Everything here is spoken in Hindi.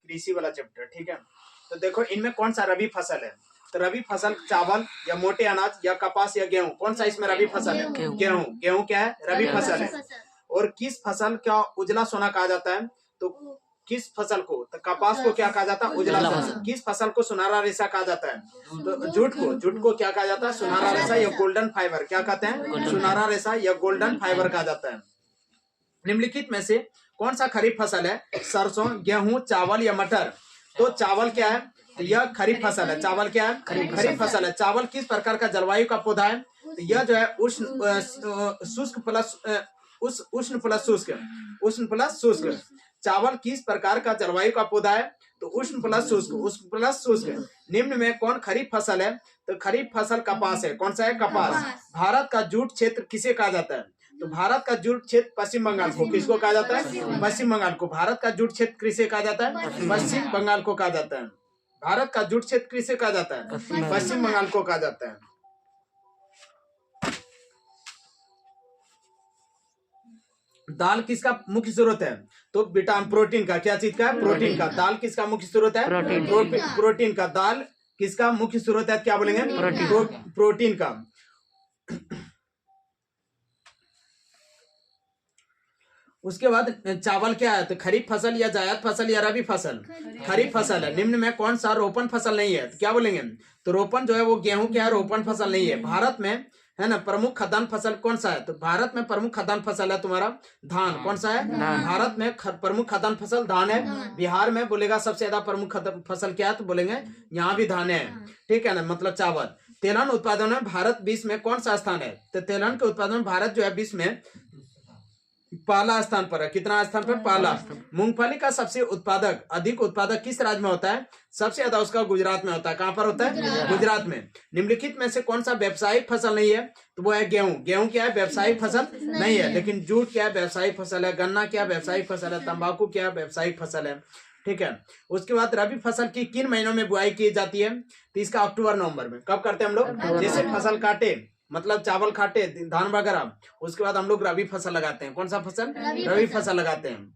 कृषि वाला चैप्टर, ठीक है। तो देखो इनमें कौन सा रबी फसल है, तो रबी फसल चावल या मोटे अनाज या कपास या गेहूं, कौन सा इसमें रबी फसल है? गेहूं। गेहूं क्या है? रबी फसल है। और किस फसल का उजला सोना कहा जाता है? तो किस फसल को? तो कपास को क्या कहा जाता है? उजला सोना। किस फसल को सुनहरा रेशा कहा जाता है? तो जूट को क्या कहा जाता है? सुनहरा रेशा या गोल्डन फाइबर। क्या कहते हैं? सुनहरा रेशा या गोल्डन फाइबर कहा जाता है। निम्नलिखित में से कौन सा खरीफ फसल है? सरसों, गेहूं, चावल या मटर। तो चावल क्या है? तो यह खरीफ फसल है। चावल क्या है? खरीफ फसल है। चावल किस प्रकार का जलवायु का पौधा है? तो यह जो है शुष्क प्लस शुष्क। चावल किस प्रकार का जलवायु का पौधा है? तो उष्ण प्लस शुष्क। निम्न में कौन खरीफ फसल है? तो खरीफ फसल कपास है। कौन सा है? कपास। भारत का जूट क्षेत्र किसे कहा जाता है? तो भारत का जूट क्षेत्र पश्चिम बंगाल को। किसको कहा जाता है? पश्चिम बंगाल को। भारत का जूट क्षेत्र किसे कहा जाता है? पश्चिम बंगाल को कहा जाता है। भारत का जूट क्षेत्र किसे कहा जाता है? पश्चिम बंगाल को कहा जाता है। दाल किसका मुख्य स्रोत है? तो विटामिन प्रोटीन का। क्या चीज का? प्रोटीन का। दाल किसका मुख्य स्रोत है? प्रोटीन का। दाल किसका मुख्य स्रोत है? क्या बोलेंगे? प्रोटीन का। उसके बाद चावल क्या है? तो खरीफ फसल या जायद फसल या रबी फसल? खरीफ फसल है। निम्न में कौन सा रोपण फसल नहीं है? तो क्या बोलेंगे? तो रोपण जो है वो गेहूं क्या है? रोपण फसल नहीं है। भारत में है ना प्रमुख खाद्यान्न फसल कौन सा है? तो भारत में प्रमुख खाद्यान्न फसल है तुम्हारा धान। कौन सा है? भारत में प्रमुख खाद्यान्न फसल धान है। बिहार में बोलेगा सबसे ज्यादा प्रमुख फसल क्या है? तो बोलेंगे यहाँ भी धान है, ठीक है ना, मतलब चावल। तेलहन उत्पादन में भारत विश्व में कौन सा स्थान है? तो तेलहन के उत्पादन में भारत जो है विश्व में पहला स्थान पर है। कितना स्थान पर? पहला। मूंगफली का सबसे अधिक उत्पादक किस राज्य में होता है? सबसे ज्यादा उसका गुजरात में होता है। कहां पर होता है? गुजरात में। निम्नलिखित में से कौन सा व्यावसायिक फसल नहीं है? तो वो है गेहूं। गेहूं क्या है? व्यावसायिक फसल नहीं है। लेकिन जूट क्या है? व्यावसायिक फसल है। गन्ना क्या? व्यावसायिक फसल है। तंबाकू क्या? व्यावसायिक फसल है, ठीक है। उसके बाद रबी फसल की किन महीनों में बुआई की जाती है? तो इसका अक्टूबर नवंबर में। कब करते हैं हम लोग? जैसे फसल काटे, मतलब चावल काटे, धान वगैरह, उसके बाद हम लोग रबी फसल लगाते हैं। कौन सा फसल? रबी फसल लगाते हैं।